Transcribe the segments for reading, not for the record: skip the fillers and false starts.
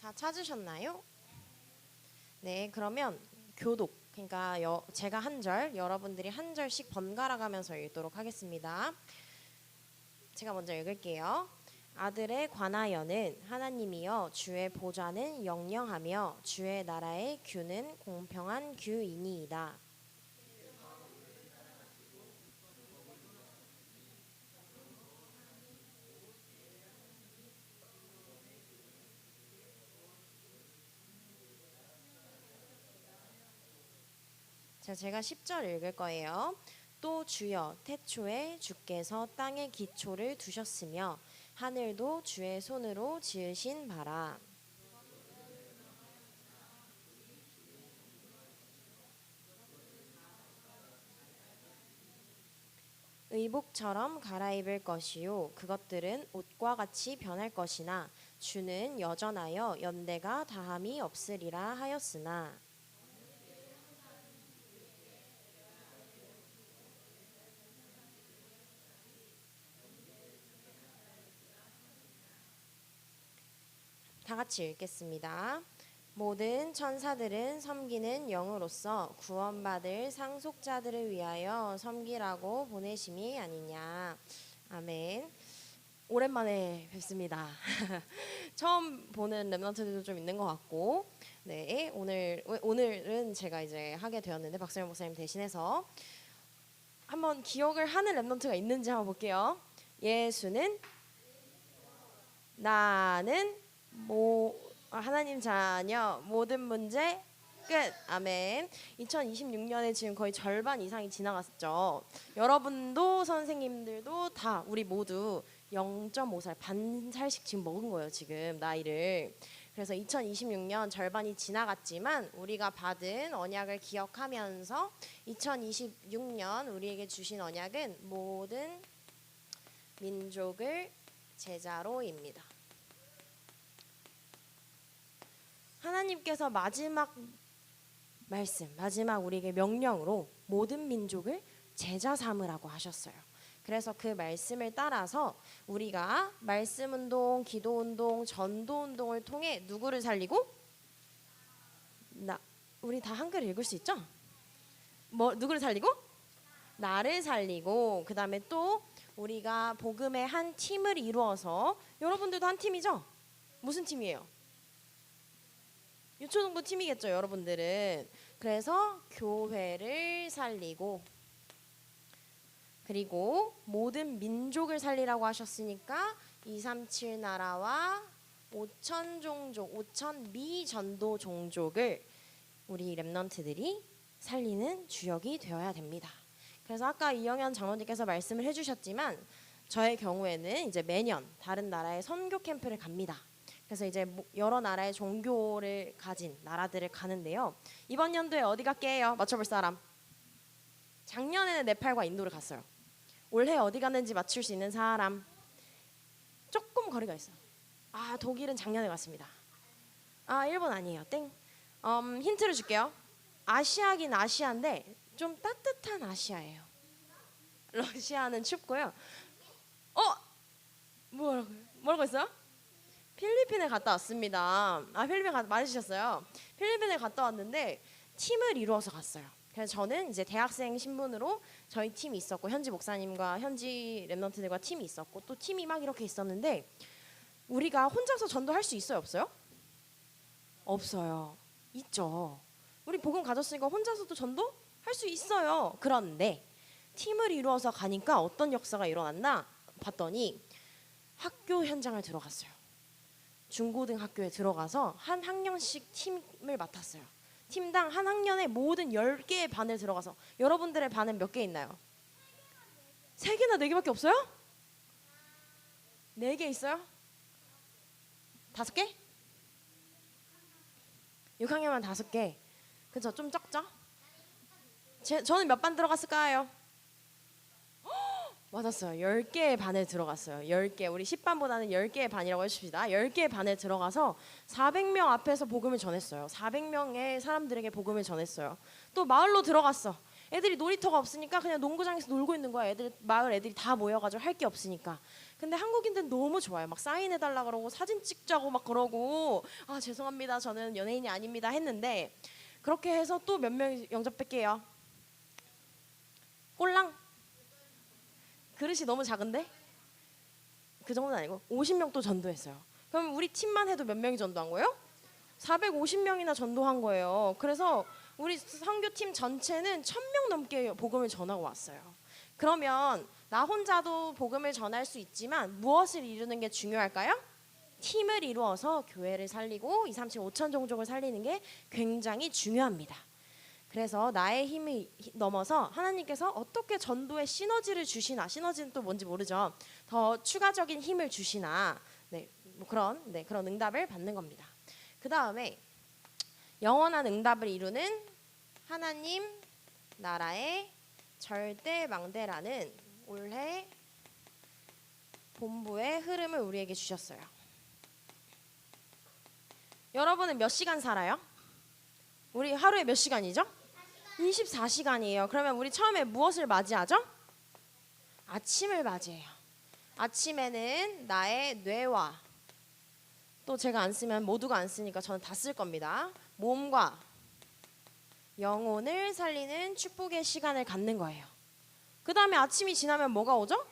다 찾으셨나요? 네, 그러면 교독, 그러니까 제가 한 절, 여러분들이 한 절씩 번갈아 가면서 읽도록 하겠습니다. 제가 먼저 읽을게요. 아들에 관하여는 하나님이여 주의 보좌는 영영하며 주의 나라의 규는 공평한 규이니이다. 자, 제가 10절 읽을 거예요. 또 주여 태초에 주께서 땅의 기초를 두셨으며 하늘도 주의 손으로 지으신 바라. 의복처럼 갈아입을 것이요 그것들은 옷과 같이 변할 것이나 주는 여전하여 연대가 다함이 없으리라 하였으나. 다 같이 읽겠습니다. 모든 천사들은 섬기는 영으로서 구원받을 상속자들을 위하여 섬기라고 보내심이 아니냐. 아멘. 오랜만에 뵙습니다. 처음 보는 랩런트들도 좀 있는 것 같고, 네, 오늘은 제가 이제 하게 되었는데 박성현 목사님 대신해서 한번 기억을 하는 랩런트가 있는지 한번 볼게요. 예수는 나는 하나님 자녀 모든 문제 끝. 아멘. 2026년에 지금 거의 절반 이상이 지나갔죠. 여러분도 선생님들도 다 우리 모두 0.5살 반 살씩 지금 먹은 거예요. 지금 나이를. 그래서 2026년 절반이 지나갔지만 우리가 받은 언약을 기억하면서 2026년 우리에게 주신 언약은 모든 민족을 제자로입니다. 하나님께서 마지막 말씀, 마지막 우리에게 명령으로 모든 민족을 제자 삼으라고 하셨어요. 그래서 그 말씀을 따라서 우리가 말씀 운동, 기도 운동, 전도 운동을 통해 누구를 살리고? 우리 다 한글 읽을 수 있죠? 누구를 살리고? 나를 살리고, 그 다음에 또 우리가 복음의 한 팀을 이루어서, 여러분들도 한 팀이죠? 무슨 팀이에요? 유초동부 팀이겠죠, 여러분들은. 그래서 교회를 살리고, 그리고 모든 민족을 살리라고 하셨으니까 237 나라와 5천 종족, 5천 미전도 종족을 우리 랩넌트들이 살리는 주역이 되어야 됩니다. 그래서 아까 이영현 장로님께서 말씀을 해주셨지만 저의 경우에는 이제 매년 다른 나라에 선교 캠프를 갑니다. 그래서 이제 여러 나라의 종교를 가진 나라들을 가는데요. 이번 연도에 어디 갈게요? 맞춰볼 사람? 작년에는 네팔과 인도를 갔어요. 올해 어디 갔는지 맞출 수 있는 사람? 조금 거리가 있어요. 독일은 작년에 갔습니다. 일본 아니에요. 땡. 힌트를 줄게요. 아시아긴 아시아인데 좀 따뜻한 아시아예요. 러시아는 춥고요. 뭐라고 했어요? 필리핀에 갔다 왔습니다. 필리핀 맞으셨어요. 필리핀에 갔다 왔는데 팀을 이루어서 갔어요. 그래서 저는 이제 대학생 신분으로 저희 팀이 있었고 현지 목사님과 현지 랩런트들과 팀이 있었고 또 팀이 막 이렇게 있었는데 우리가 혼자서 전도할 수 있어요, 없어요? 없어요. 있죠. 우리 복음 가졌으니까 혼자서도 전도할 수 있어요. 그런데 팀을 이루어서 가니까 어떤 역사가 일어났나 봤더니 학교 현장을 들어갔어요. 중고등학교에 들어가서 한 학년씩 팀을 맡았어요. 팀당 한 학년에 모든 10개의 반을 들어가서 여러분들의 반은 몇 개 있나요? 3개나 4개밖에 없어요? 4개 있어요? 5개? 6학년만 5개. 그죠? 좀 적죠? 저는 몇 반 들어갔을까요? 맞았어요. 10개의 반에 들어갔어요. 10개. 우리 10반보다는 10개의 반이라고 해줍시다. 10개의 반에 들어가서 400명 앞에서 복음을 전했어요. 400명의 사람들에게 복음을 전했어요. 또 마을로 들어갔어. 애들이 놀이터가 없으니까 그냥 농구장에서 놀고 있는 거야. 마을 애들이 다 모여가지고 할 게 없으니까. 근데 한국인들은 너무 좋아요. 막 사인해달라 그러고 사진 찍자고 막 그러고, 아 죄송합니다, 저는 연예인이 아닙니다 했는데, 그렇게 해서 또 몇 명 영접할게요. 꼴랑? 그릇이 너무 작은데? 그 정도는 아니고 50명 또 전도했어요. 그럼 우리 팀만 해도 몇 명이 전도한 거예요? 450명이나 전도한 거예요. 그래서 우리 선교팀 전체는 1000명 넘게 복음을 전하고 왔어요. 그러면 나 혼자도 복음을 전할 수 있지만 무엇을 이루는 게 중요할까요? 팀을 이루어서 교회를 살리고 237 5천 종족을 살리는 게 굉장히 중요합니다. 그래서 나의 힘이 넘어서 하나님께서 어떻게 전도에 시너지를 주시나, 시너지는 또 뭔지 모르죠. 더 추가적인 힘을 주시나, 뭐 그런 응답을 받는 겁니다. 그 다음에 영원한 응답을 이루는 하나님 나라의 절대망대라는 올해 본부의 흐름을 우리에게 주셨어요. 여러분은 몇 시간 살아요? 우리 하루에 몇 시간이죠? 24시간이에요. 그러면 우리 처음에 무엇을 맞이하죠? 아침을 맞이해요. 아침에는 나의 뇌와, 또 제가 안 쓰면 모두가 안 쓰니까 저는 다 쓸 겁니다. 몸과 영혼을 살리는 축복의 시간을 갖는 거예요. 그 다음에 아침이 지나면 뭐가 오죠?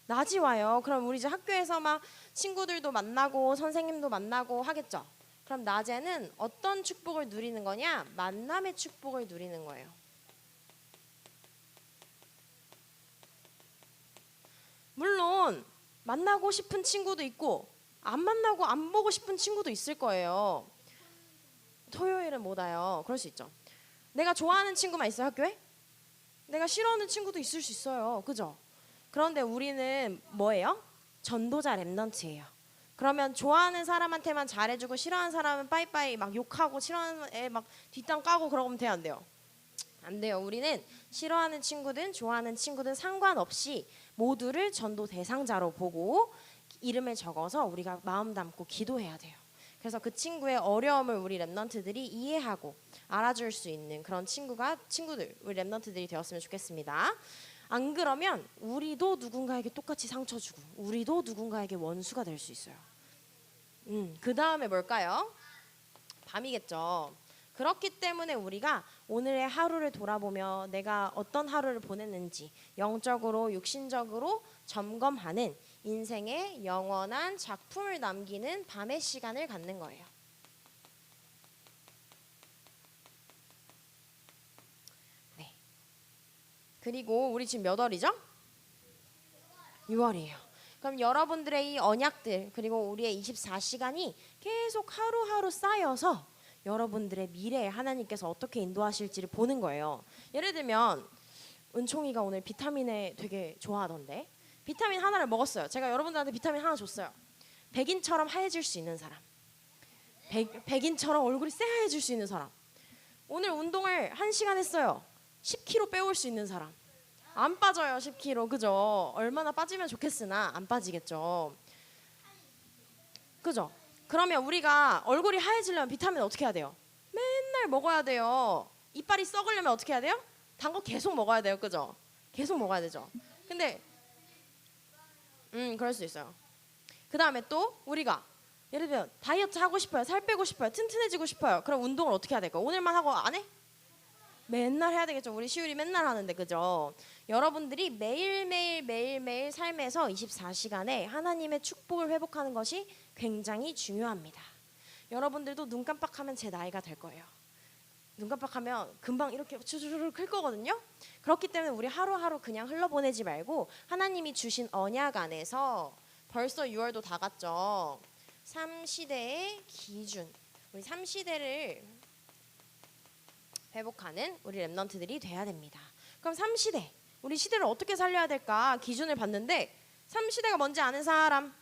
낮이 와요. 그럼 우리 이제 학교에서 막 친구들도 만나고 선생님도 만나고 하겠죠. 그럼 낮에는 어떤 축복을 누리는 거냐? 만남의 축복을 누리는 거예요. 물론 만나고 싶은 친구도 있고 안 만나고 안 보고 싶은 친구도 있을 거예요. 토요일은 못 와요. 그럴 수 있죠. 내가 좋아하는 친구만 있어요, 학교에? 내가 싫어하는 친구도 있을 수 있어요. 그죠? 그런데 우리는 뭐예요? 전도자 랩넌트예요. 그러면 좋아하는 사람한테만 잘해주고 싫어하는 사람은 빠이빠이 막 욕하고 싫어하는 애 막 뒷담 까고 그러면 돼요, 안 돼요? 안 돼요. 우리는 싫어하는 친구든 좋아하는 친구든 상관없이 모두를 전도 대상자로 보고 이름을 적어서 우리가 마음 담고 기도해야 돼요. 그래서 그 친구의 어려움을 우리 랩넌트들이 이해하고 알아줄 수 있는 그런 친구들, 우리 랩넌트들이 되었으면 좋겠습니다. 안 그러면 우리도 누군가에게 똑같이 상처 주고 우리도 누군가에게 원수가 될 수 있어요. 그 다음에 뭘까요? 밤이겠죠. 그렇기 때문에 우리가 오늘의 하루를 돌아보며 내가 어떤 하루를 보냈는지 영적으로 육신적으로 점검하는 인생의 영원한 작품을 남기는 밤의 시간을 갖는 거예요. 네. 그리고 우리 지금 몇 월이죠? 6월이에요. 그럼 여러분들의 이 언약들 그리고 우리의 24시간이 계속 하루하루 쌓여서 여러분들의 미래에 하나님께서 어떻게 인도하실지를 보는 거예요. 예를 들면 은총이가 오늘 비타민에 되게 좋아하던데 비타민 하나를 먹었어요. 제가 여러분들한테 비타민 하나 줬어요. 백인처럼 하얘질 수 있는 사람, 백인처럼 얼굴이 새하얘질 수 있는 사람, 오늘 운동을 1시간 했어요. 10kg 빼올 수 있는 사람. 안 빠져요. 10kg. 그죠? 얼마나 빠지면 좋겠으나 안 빠지겠죠. 그죠? 그러면 우리가 얼굴이 하얘지려면 비타민 어떻게 해야 돼요? 맨날 먹어야 돼요. 이빨이 썩으려면 어떻게 해야 돼요? 단 거 계속 먹어야 돼요. 그죠? 계속 먹어야 되죠. 근데 그럴 수 있어요. 그 다음에 또 우리가 예를 들면 다이어트 하고 싶어요. 살 빼고 싶어요. 튼튼해지고 싶어요. 그럼 운동을 어떻게 해야 될까요? 오늘만 하고 안 해? 맨날 해야 되겠죠. 우리 시울이 맨날 하는데 그죠? 여러분들이 매일매일 삶에서 24시간에 하나님의 축복을 회복하는 것이 굉장히 중요합니다. 여러분들도 눈 깜빡하면 제 나이가 될 거예요. 눈 깜빡하면 금방 이렇게 주르륵 클 거거든요. 그렇기 때문에 우리 하루하루 그냥 흘러보내지 말고 하나님이 주신 언약 안에서 벌써 6월도 다 갔죠. 3시대의 기준, 우리 3시대를 회복하는 우리 랩넌트들이 돼야 됩니다. 그럼 3시대, 우리 시대를 어떻게 살려야 될까 기준을 봤는데 3시대가 뭔지 아는 사람?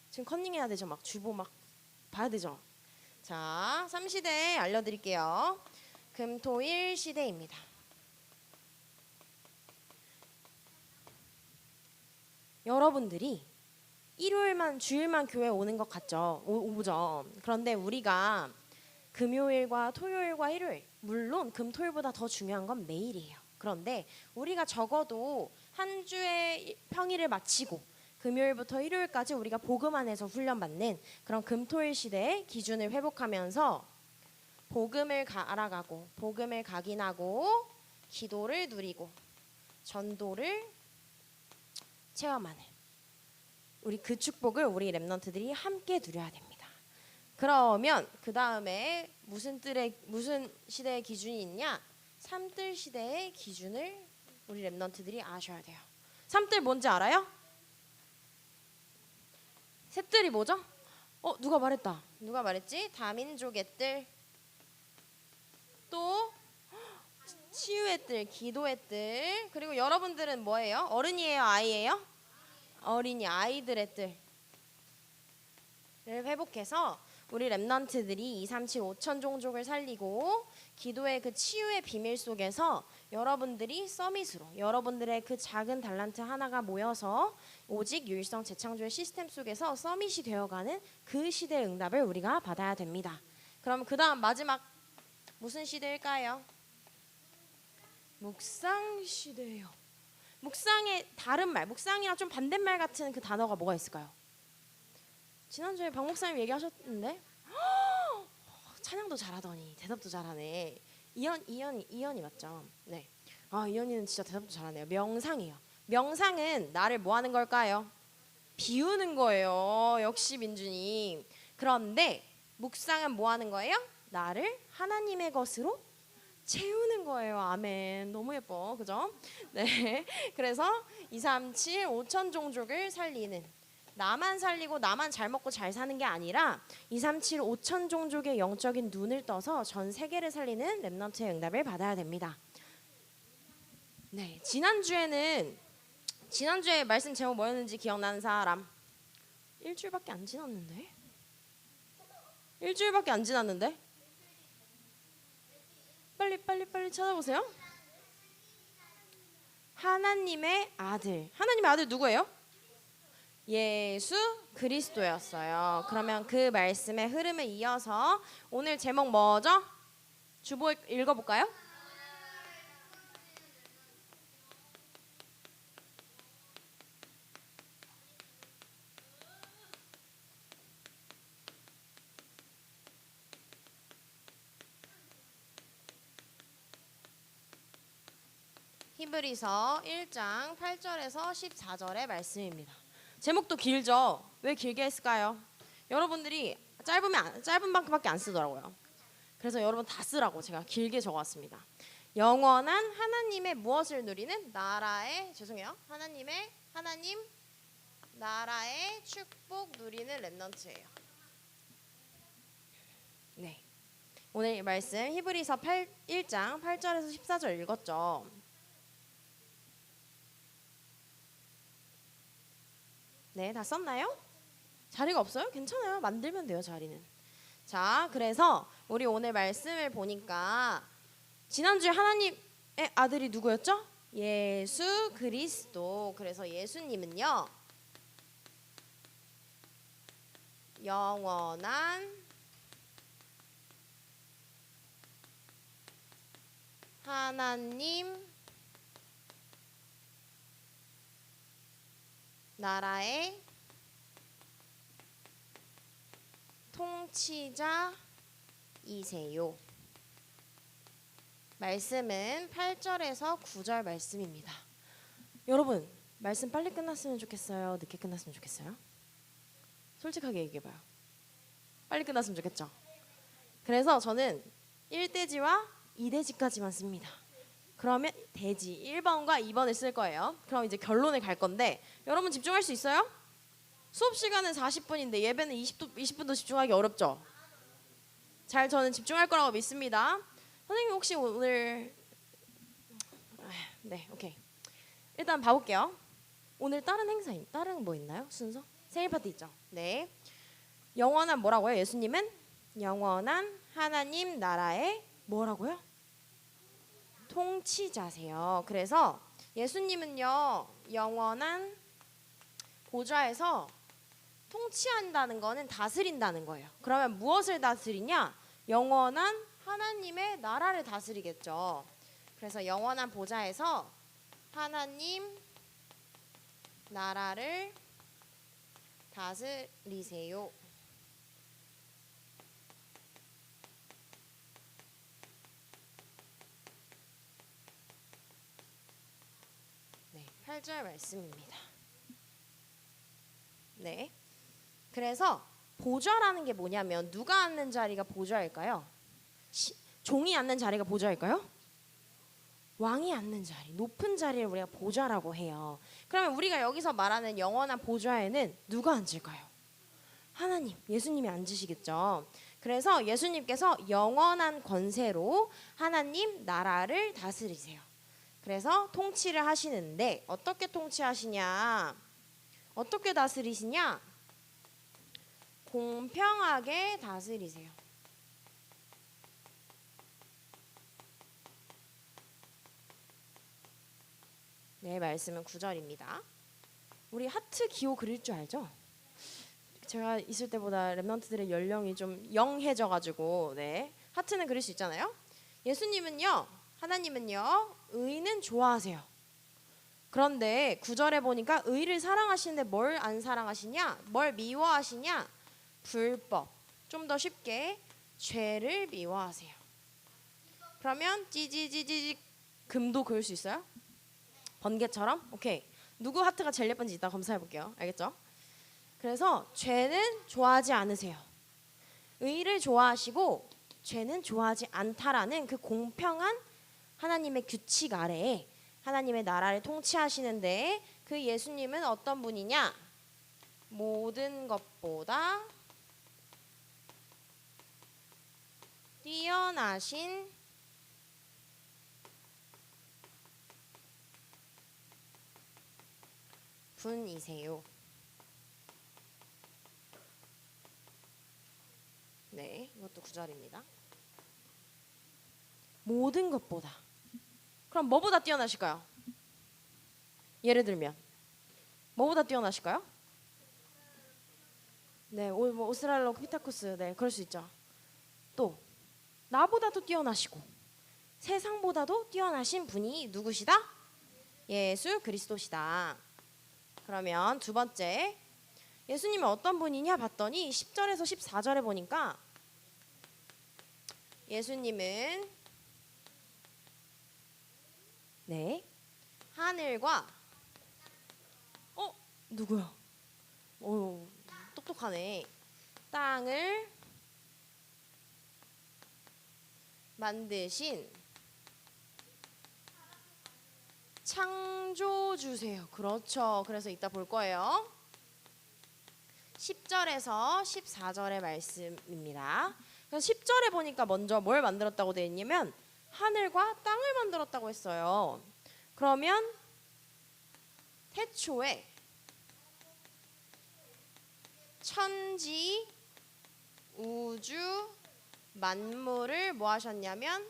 지금 컨닝해야 되죠. 막 주보 막 봐야 되죠. 자, 3시대 알려드릴게요. 금토일 시대입니다. 여러분들이 일요일만 주일만 교회 오는 것 같죠. 오죠. 그런데 우리가 금요일과 토요일과 일요일, 물론 금토일보다 더 중요한 건 매일이에요. 그런데 우리가 적어도 한 주의 평일을 마치고 금요일부터 일요일까지 우리가 복음 안에서 훈련받는 그런 금토일 시대의 기준을 회복하면서 복음을 알아가고 복음을 각인하고 기도를 누리고 전도를 체험하는 우리 그 축복을 우리 렘넌트들이 함께 누려야 됩니다. 그러면 그 다음에 무슨 시대의 기준이 있냐? 삼뜰 시대의 기준을 우리 렘넌트들이 아셔야 돼요. 삼뜰 뭔지 알아요? 셋뜰이 뭐죠? 누가 말했다. 누가 말했지? 다민족의 뜰, 또 치유의 뜰, 기도의 뜰. 그리고 여러분들은 뭐예요? 어른이에요? 아이예요? 어린이, 아이들의 뜰을 회복해서 우리 렘넌트들이 237 5천 종족을 살리고 기도의 그 치유의 비밀 속에서 여러분들이 서밋으로 여러분들의 그 작은 달란트 하나가 모여서 오직 유일성 재창조의 시스템 속에서 서밋이 되어가는 그 시대의 응답을 우리가 받아야 됩니다. 그럼 그 다음 마지막 무슨 시대일까요? 묵상 시대예요. 묵상의 다른 말, 묵상이랑 좀 반대말 같은 그 단어가 뭐가 있을까요? 지난주에 박 목사님 얘기하셨는데 찬양도 잘하더니 대답도 잘하네. 이현이 맞죠? 네. 이현이는 진짜 대답도 잘하네요. 명상이에요. 명상은 나를 뭐 하는 걸까요? 비우는 거예요. 역시 민준이. 그런데 묵상은 뭐 하는 거예요? 나를 하나님의 것으로 채우는 거예요. 아멘. 너무 예뻐. 그죠? 네. 그래서 237 5천 종족을 살리는, 나만 살리고 나만 잘 먹고 잘 사는 게 아니라 237 5천 종족의 영적인 눈을 떠서 전 세계를 살리는 렘넌트의 응답을 받아야 됩니다. 네. 지난주에 말씀 제목 뭐였는지 기억나는 사람? 일주일밖에 안 지났는데? 빨리 찾아보세요. 하나님의 아들 누구예요? 예수 그리스도였어요. 그러면 그 말씀의 흐름을 이어서 오늘 제목 뭐죠? 주보 읽어볼까요? 히브리서 1장 8절에서 14절의 말씀입니다. 제목도 길죠? 왜 길게 했을까요? 여러분들이 짧은 만큼밖에 안 쓰더라고요. 그래서 여러분 다 쓰라고 제가 길게 적어왔습니다. 영원한 하나님의 무엇을 누리는 하나님 나라의 축복 누리는 렘넌트예요. 네. 오늘 이 말씀 히브리서 1장 8절에서 14절 읽었죠? 네, 다 썼나요? 자리가 없어요? 괜찮아요. 만들면 돼요, 자리는. 자, 그래서 우리 오늘 말씀을 보니까 지난주에 하나님의 아들이 누구였죠? 예수 그리스도. 그래서 예수님은요, 영원한 하나님 나라의 통치자이세요. 말씀은 8절에서 9절 말씀입니다. 여러분, 말씀 빨리 끝났으면 좋겠어요? 늦게 끝났으면 좋겠어요? 솔직하게 얘기해봐요. 빨리 끝났으면 좋겠죠? 그래서 저는 1대지와 2대지까지만 씁니다. 그러면 대지 1번과 2번을 쓸 거예요. 그럼 이제 결론을 갈 건데 여러분 집중할 수 있어요? 수업 시간은 40분인데 예배는 20분도 집중하기 어렵죠? 저는 집중할 거라고 믿습니다. 선생님 혹시 오늘 네, 오케이. 일단 봐볼게요. 오늘 다른 뭐 있나요? 순서? 생일 파티 있죠? 네. 영원한 뭐라고요? 예수님은 영원한 하나님 나라의 뭐라고요? 통치자세요. 그래서 예수님은요, 영원한 보좌에서 통치한다는 거는 다스린다는 거예요. 그러면 무엇을 다스리냐? 영원한 하나님의 나라를 다스리겠죠. 그래서 영원한 보좌에서 하나님 나라를 다스리세요. 네, 8절 말씀입니다. 네. 그래서 보좌라는 게 뭐냐면 누가 앉는 자리가 보좌일까요? 종이 앉는 자리가 보좌일까요? 왕이 앉는 자리, 높은 자리를 우리가 보좌라고 해요. 그러면 우리가 여기서 말하는 영원한 보좌에는 누가 앉을까요? 하나님, 예수님이 앉으시겠죠. 그래서 예수님께서 영원한 권세로 하나님 나라를 다스리세요. 그래서 통치를 하시는데 어떻게 통치하시냐? 어떻게 다스리시냐? 공평하게 다스리세요. 네, 말씀은 9절입니다. 우리 하트 기호 그릴 줄 알죠? 제가 있을 때보다 랩런트들의 연령이 좀 영해져가지고 네, 하트는 그릴 수 있잖아요. 예수님은요, 하나님은요, 의는 좋아하세요. 그런데 9절에 보니까 의를 사랑하시는데 뭘 안 사랑하시냐? 뭘 미워하시냐? 불법. 좀 더 쉽게 죄를 미워하세요. 그러면 찌지지지지 금도 그을 수 있어요? 번개처럼? 오케이. 누구 하트가 제일 예쁜지 이따 검사해 볼게요. 알겠죠? 그래서 죄는 좋아하지 않으세요. 의를 좋아하시고 죄는 좋아하지 않다라는 그 공평한 하나님의 규칙 아래에 하나님의 나라를 통치하시는데 그 예수님은 어떤 분이냐? 모든 것보다 뛰어나신 분이세요. 네, 이것도 9절입니다. 모든 것보다. 그럼 뭐보다 뛰어나실까요? 예를 들면 뭐보다 뛰어나실까요? 네, 뭐 오스트랄로피테쿠스, 네, 그럴 수 있죠. 또 나보다도 뛰어나시고 세상보다도 뛰어나신 분이 누구시다? 예수 그리스도시다. 그러면 두 번째, 예수님은 어떤 분이냐 봤더니 10절에서 14절에 보니까 예수님은 네, 하늘과 누구야? 똑똑하네. 땅을 만드신 창조주세요. 그렇죠. 그래서 이따 볼 거예요. 10절에서 14절의 말씀입니다. 그래서 10절에 보니까 먼저 뭘 만들었다고 되어 있냐면 하늘과 땅을 만들었다고 했어요. 그러면 태초에 천지, 우주, 만물을 뭐 하셨냐면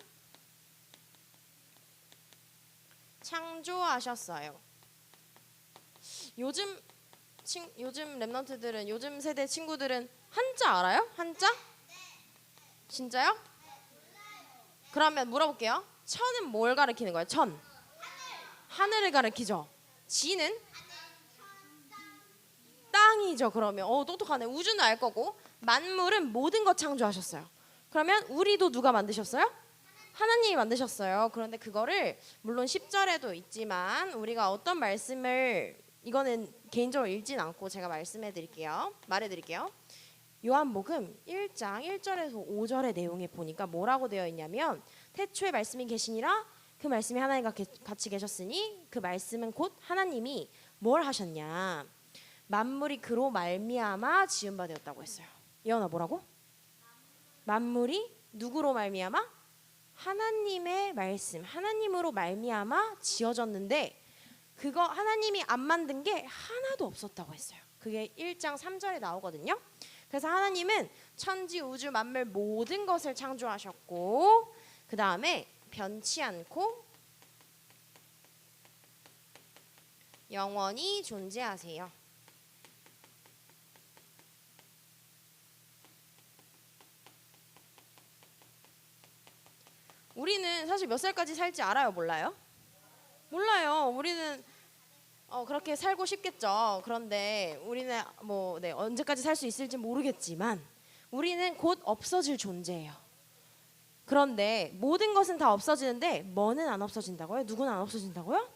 창조하셨어요. 요즘 랩런트들은, 요즘 세대 친구들은 한자 알아요? 한자? 진짜요? 그러면 물어볼게요. 천은 뭘 가리키는 거예요? 천. 하늘을 가리키죠. 지는 땅이죠. 그러면 똑똑하네. 우주는 알 거고 만물은 모든 것 창조하셨어요. 그러면 우리도 누가 만드셨어요? 하나님이 만드셨어요. 그런데 그거를 물론 10절에도 있지만 우리가 어떤 말씀을, 이거는 개인적으로 읽진 않고 제가 말해드릴게요. 요한복음 1장 1절에서 5절의 내용에 보니까 뭐라고 되어 있냐면 태초에 말씀이 계시니라 그 말씀이 하나님과 같이 계셨으니 그 말씀은 곧 하나님이 뭘 하셨냐? 만물이 그로 말미암아 지은 바 되었다고 했어요. 예언아 뭐라고? 만물이 누구로 말미암아? 하나님의 말씀, 하나님으로 말미암아 지어졌는데 그거 하나님이 안 만든 게 하나도 없었다고 했어요. 그게 1장 3절에 나오거든요. 그래서 하나님은 천지 우주 만물 모든 것을 창조하셨고 그 다음에 변치 않고 영원히 존재하세요. 우리는 사실 혹시 몇 살까지 살지 알아요? 몰라요? 몰라요. 우리는 그렇게 살고 싶겠죠. 그런데 우리는 언제까지 살 수 있을지 모르겠지만 우리는 곧 없어질 존재예요. 그런데 모든 것은 다 없어지는데 뭐는 안 없어진다고요? 누구는 안 없어진다고요?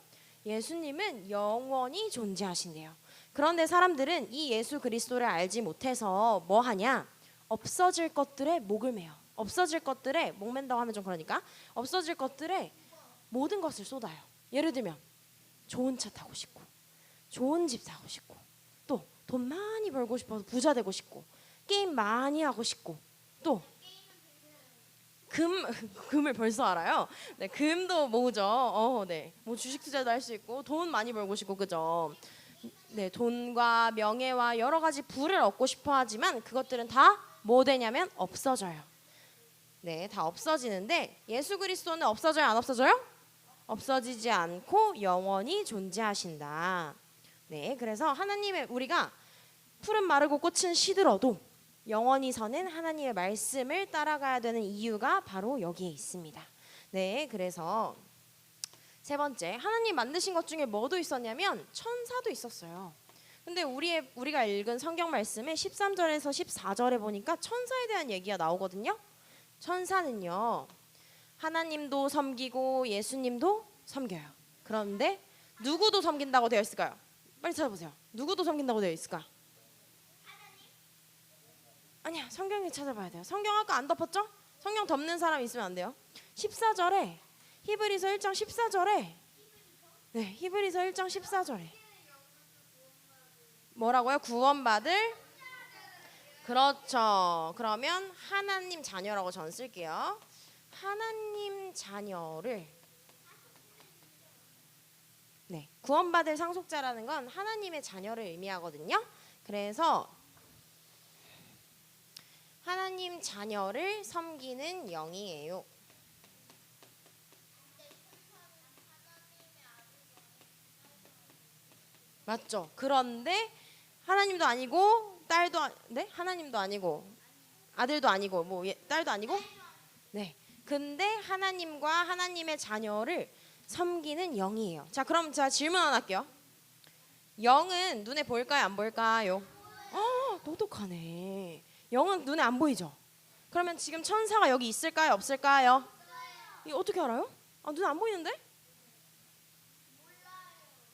예수님은 영원히 존재하신대요. 그런데 사람들은 이 예수 그리스도를 알지 못해서 뭐 하냐? 없어질 것들에 목을 매요. 없어질 것들에 목 맨다고 하면 좀 그러니까 없어질 것들에 모든 것을 쏟아요. 예를 들면 좋은 차 타고 싶고 좋은 집 사고 싶고 또 돈 많이 벌고 싶어서 부자 되고 싶고 게임 많이 하고 싶고 또 금을 벌써 알아요? 네, 금도 모으죠. 네, 뭐 주식 투자도 할 수 있고 돈 많이 벌고 싶고 그죠? 네, 돈과 명예와 여러 가지 부를 얻고 싶어 하지만 그것들은 다 뭐 되냐면 없어져요. 네, 다 없어지는데 예수 그리스도는 없어져요, 안 없어져요? 없어지지 않고 영원히 존재하신다. 네, 그래서 하나님의 우리가 풀은 마르고 꽃은 시들어도 영원히 서는 하나님의 말씀을 따라가야 되는 이유가 바로 여기에 있습니다. 네, 그래서 세 번째, 하나님 만드신 것 중에 뭐도 있었냐면 천사도 있었어요. 근데 우리가 읽은 성경 말씀에 13절에서 14절에 보니까 천사에 대한 얘기가 나오거든요. 천사는요, 하나님도 섬기고 예수님도 섬겨요. 그런데 누구도 섬긴다고 되어 있을까요? 빨리 찾아보세요. 누구도 섬긴다고 되어 있을까? 아니야, 성경에 찾아봐야 돼요. 성경 아까 안 덮었죠? 성경 덮는 사람 있으면 안 돼요. 14절에 히브리서 1장 14절에 네, 히브리서 1장 14절에 뭐라고요? 구원받을 그렇죠. 그러면 하나님 자녀라고 전 쓸게요. 하나님 자녀를 네, 구원받을 상속자라는 건 하나님의 자녀를 의미하거든요. 그래서 하나님 자녀를 섬기는 영이에요. 맞죠? 그런데 하나님도 아니고 네? 하나님도 아니고 아들도 아니고 딸도 아니고 네. 근데 하나님과 하나님의 자녀를 섬기는 영이에요. 자, 그럼 제가 질문 하나 할게요. 영은 눈에 보일까요? 안 보일까요? 똑똑하네. 영은 눈에 안 보이죠? 그러면 지금 천사가 여기 있을까요? 없을까요? 이거 어떻게 알아요? 눈에 안 보이는데?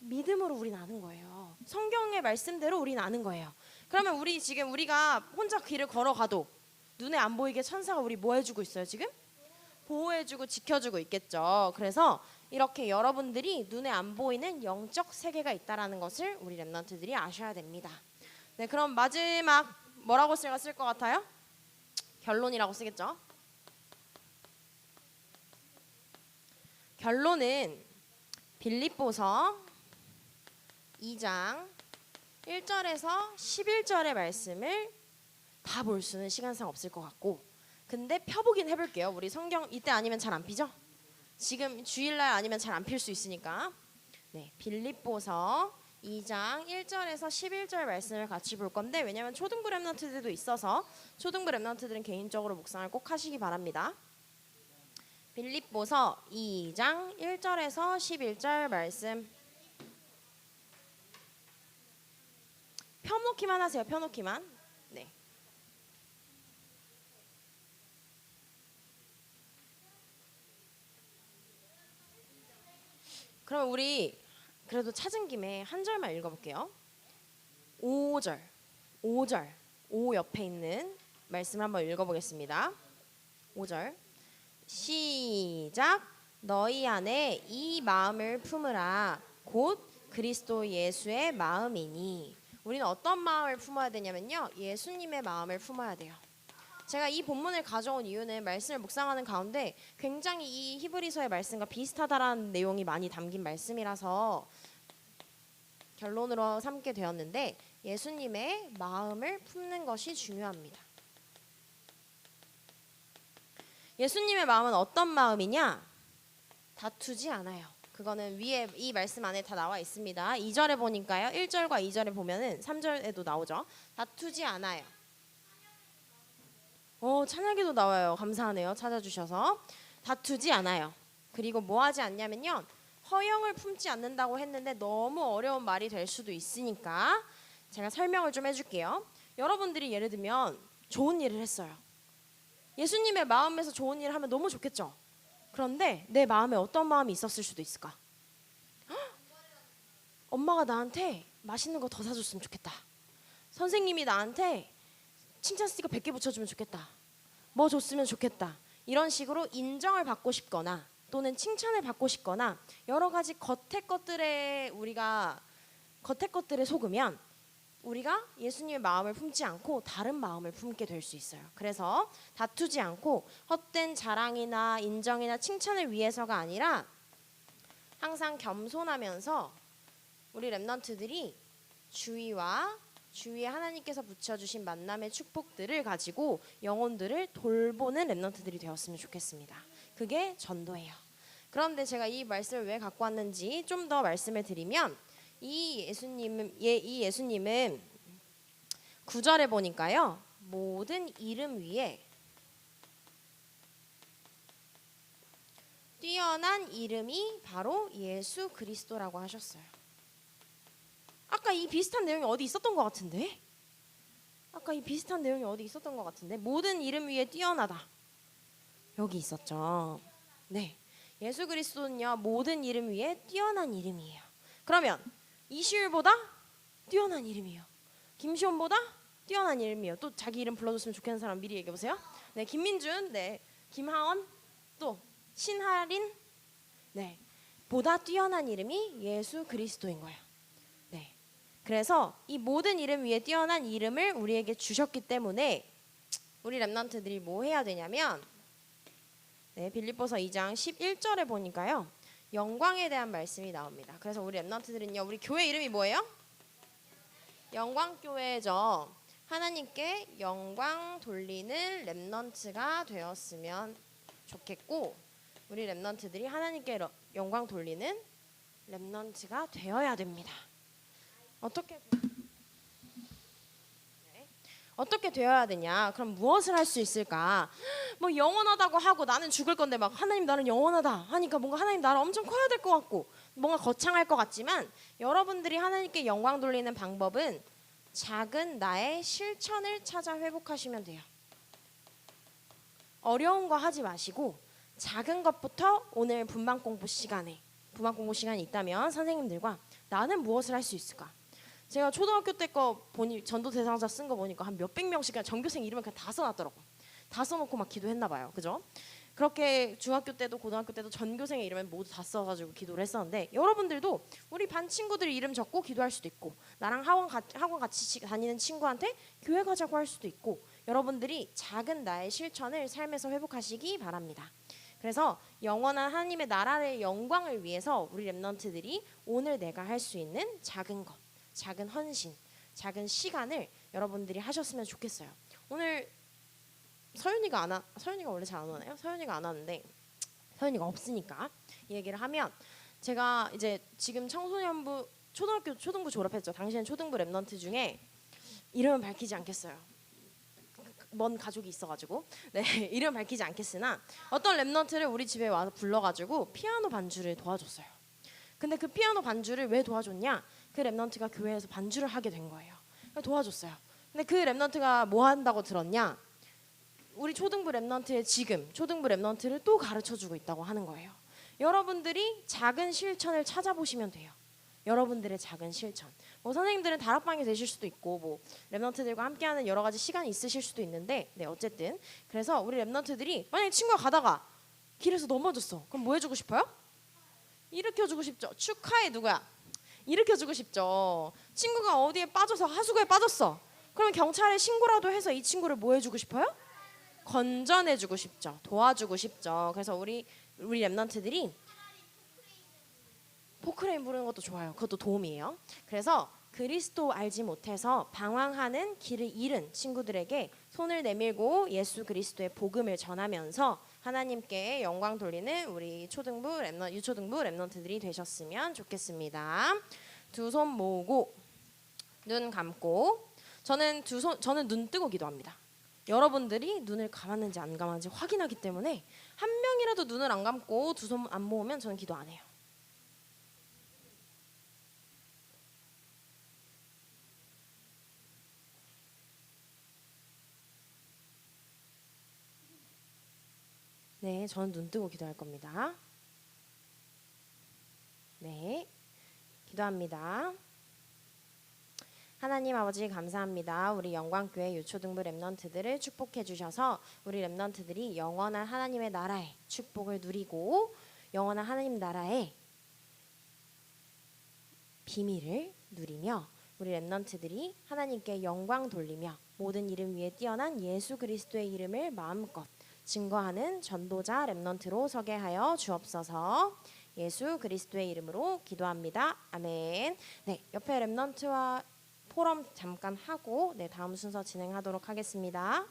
믿음으로 우리는 아는 거예요. 성경의 말씀대로 우리는 아는 거예요. 그러면 우리가 혼자 길을 걸어가도 눈에 안 보이게 천사가 우리 뭐 해주고 있어요 지금? 보호해주고 지켜주고 있겠죠. 그래서 이렇게 여러분들이 눈에 안 보이는 영적 세계가 있다라는 것을 우리 랩런트들이 아셔야 됩니다. 네, 그럼 마지막 뭐라고 쓸 것 같아요? 결론이라고 쓰겠죠. 결론은 빌립보서 2장 1절에서 11절의 말씀을 다 볼 수는 시간상 없을 것 같고 근데 펴보긴 해볼게요. 우리 성경 이때 아니면 잘 안 피죠? 지금 주일날 아니면 잘 안 필 수 있으니까 네, 빌립보서 2장 1절에서 11절 말씀을 같이 볼 건데 왜냐하면 초등부 랩런트들도 있어서 초등부 랩런트들은 개인적으로 묵상을 꼭 하시기 바랍니다. 빌립보서 2장 1절에서 11절 말씀 펴놓기만 하세요. 펴놓기만. 네. 그러면 우리 그래도 찾은 김에 한 절만 읽어볼게요. 5절 5 옆에 있는 말씀 한번 읽어보겠습니다. 5절 시작. 너희 안에 이 마음을 품으라 곧 그리스도 예수의 마음이니. 우리는 어떤 마음을 품어야 되냐면요, 예수님의 마음을 품어야 돼요. 제가 이 본문을 가져온 이유는 말씀을 묵상하는 가운데 굉장히 이 히브리서의 말씀과 비슷하다라는 내용이 많이 담긴 말씀이라서 결론으로 삼게 되었는데 예수님의 마음을 품는 것이 중요합니다. 예수님의 마음은 어떤 마음이냐? 다투지 않아요. 그거는 위에 이 말씀 안에 다 나와 있습니다. 2절에 보니까요. 1절과 2절에 보면은 3절에도 나오죠. 다투지 않아요. 찬양기도 나와요. 감사하네요. 찾아주셔서. 다투지 않아요. 그리고 뭐 하지 않냐면요. 허영을 품지 않는다고 했는데 너무 어려운 말이 될 수도 있으니까 제가 설명을 좀 해줄게요. 여러분들이 예를 들면 좋은 일을 했어요. 예수님의 마음에서 좋은 일을 하면 너무 좋겠죠. 그런데 내 마음에 어떤 마음이 있었을 수도 있을까? 엄마가 나한테 맛있는 거 더 사줬으면 좋겠다. 선생님이 나한테 칭찬 스티커 100개 붙여주면 좋겠다. 뭐 줬으면 좋겠다. 이런 식으로 인정을 받고 싶거나 또는 칭찬을 받고 싶거나 여러 가지 겉의 것들에 속으면 우리가 예수님의 마음을 품지 않고 다른 마음을 품게 될 수 있어요. 그래서 다투지 않고 헛된 자랑이나 인정이나 칭찬을 위해서가 아니라 항상 겸손하면서 우리 렘넌트들이 주위에 하나님께서 붙여주신 만남의 축복들을 가지고 영혼들을 돌보는 렘넌트들이 되었으면 좋겠습니다. 그게 전도예요. 그런데 제가 이 말씀을 왜 갖고 왔는지 좀 더 말씀을 드리면 이 예수님은 9절에 보니까요. 모든 이름 위에 뛰어난 이름이 바로 예수 그리스도라고 하셨어요. 아까 이 비슷한 내용이 어디 있었던 것 같은데? 모든 이름 위에 뛰어나다. 여기 있었죠. 네. 예수 그리스도는요. 모든 이름 위에 뛰어난 이름이에요. 그러면 이시율보다 뛰어난 이름이에요. 김시온보다 뛰어난 이름이에요. 또 자기 이름 불러줬으면 좋겠는 사람 미리 얘기해 보세요. 네, 김민준, 네, 김하원, 또 신하린, 네, 보다 뛰어난 이름이 예수 그리스도인 거예요. 네, 그래서 이 모든 이름 위에 뛰어난 이름을 우리에게 주셨기 때문에 우리 렘넌트들이 뭐 해야 되냐면, 네, 빌립보서 2장 11절에 보니까요. 영광에 대한 말씀이 나옵니다. 그래서 우리 렘넌트들은요. 우리 교회 이름이 뭐예요? 영광교회죠. 하나님께 영광 돌리는 렘넌트가 되었으면 좋겠고 우리 렘넌트들이 하나님께 영광 돌리는 렘넌트가 되어야 됩니다. 어떻게 되어야 되냐? 그럼 무엇을 할 수 있을까? 뭐 영원하다고 하고 나는 죽을 건데 막 하나님 나는 영원하다 하니까 뭔가 하나님 나를 엄청 커야 될 것 같고 뭔가 거창할 것 같지만 여러분들이 하나님께 영광 돌리는 방법은 작은 나의 실천을 찾아 회복하시면 돼요. 어려운 거 하지 마시고 작은 것부터 오늘 분반 공부 시간이 있다면 선생님들과 나는 무엇을 할 수 있을까? 제가 초등학교 때 거 보니 전도 대상자 쓴 거 보니까 한 몇백 명씩 그냥 전교생 이름을 그냥 다 써놨더라고. 다 써놓고 막 기도했나 봐요. 그죠? 그렇게 중학교 때도 고등학교 때도 전교생의 이름을 모두 다 써가지고 기도를 했었는데 여러분들도 우리 반 친구들 이름 적고 기도할 수도 있고 나랑 학원 같이 다니는 친구한테 교회 가자고 할 수도 있고 여러분들이 작은 나의 실천을 삶에서 회복하시기 바랍니다. 그래서 영원한 하나님의 나라의 영광을 위해서 우리 렘넌트들이 오늘 내가 할 수 있는 작은 것, 작은 헌신, 작은 시간을 여러분들이 하셨으면 좋겠어요. 오늘 서윤이가 원래 잘 안 오나요? 서윤이가 안 왔는데 서윤이가 없으니까 이 얘기를 하면 제가 이제 지금 청소년부 초등부 졸업했죠. 당시엔 초등부 렘넌트 중에 이름은 밝히지 않겠어요. 먼 가족이 있어가지고 네 이름 밝히지 않겠으나 어떤 렘넌트를 우리 집에 와서 불러가지고 피아노 반주를 도와줬어요. 근데 그 피아노 반주를 왜 도와줬냐? 그 렘넌트가 교회에서 반주를 하게 된 거예요. 도와줬어요. 근데 그 렘넌트가 뭐 한다고 들었냐? 우리 초등부 렘넌트를 또 가르쳐주고 있다고 하는 거예요. 여러분들이 작은 실천을 찾아보시면 돼요. 여러분들의 작은 실천. 뭐 선생님들은 다락방에 되실 수도 있고 뭐 렘넌트들과 함께하는 여러 가지 시간이 있으실 수도 있는데 네 어쨌든 그래서 우리 렘넌트들이 만약에 친구가 가다가 길에서 넘어졌어. 그럼 뭐 해주고 싶어요? 일으켜주고 싶죠. 축하해 누구야? 일으켜주고 싶죠. 친구가 어디에 빠져서 하수구에 빠졌어. 그러면 경찰에 신고라도 해서 이 친구를 뭐 해주고 싶어요? 건전해주고 싶죠. 도와주고 싶죠. 그래서 우리 렘넌트들이 포크레인 부르는 것도 좋아요. 그것도 도움이에요. 그래서 그리스도 알지 못해서 방황하는 길을 잃은 친구들에게 손을 내밀고 예수 그리스도의 복음을 전하면서 하나님께 영광 돌리는 우리 유초등부 렘넌트들이 되셨으면 좋겠습니다. 두 손 모으고 눈 감고 저는 눈 뜨고 기도합니다. 여러분들이 눈을 감았는지 안 감았는지 확인하기 때문에 한 명이라도 눈을 안 감고 두 손 안 모으면 저는 기도 안 해요. 네, 저는 눈 뜨고 기도할 겁니다. 네, 기도합니다. 하나님 아버지 감사합니다. 우리 영광교회 유초등부 랩넌트들을 축복해 주셔서 우리 랩넌트들이 영원한 하나님의 나라의 축복을 누리고 영원한 하나님 나라의 비밀을 누리며 우리 랩넌트들이 하나님께 영광 돌리며 모든 이름 위에 뛰어난 예수 그리스도의 이름을 마음껏 증거하는 전도자 랩넌트로 서게 하여 주옵소서. 예수 그리스도의 이름으로 기도합니다. 아멘. 네, 옆에 랩넌트와 포럼 잠깐 하고 다음 순서 진행하도록 하겠습니다.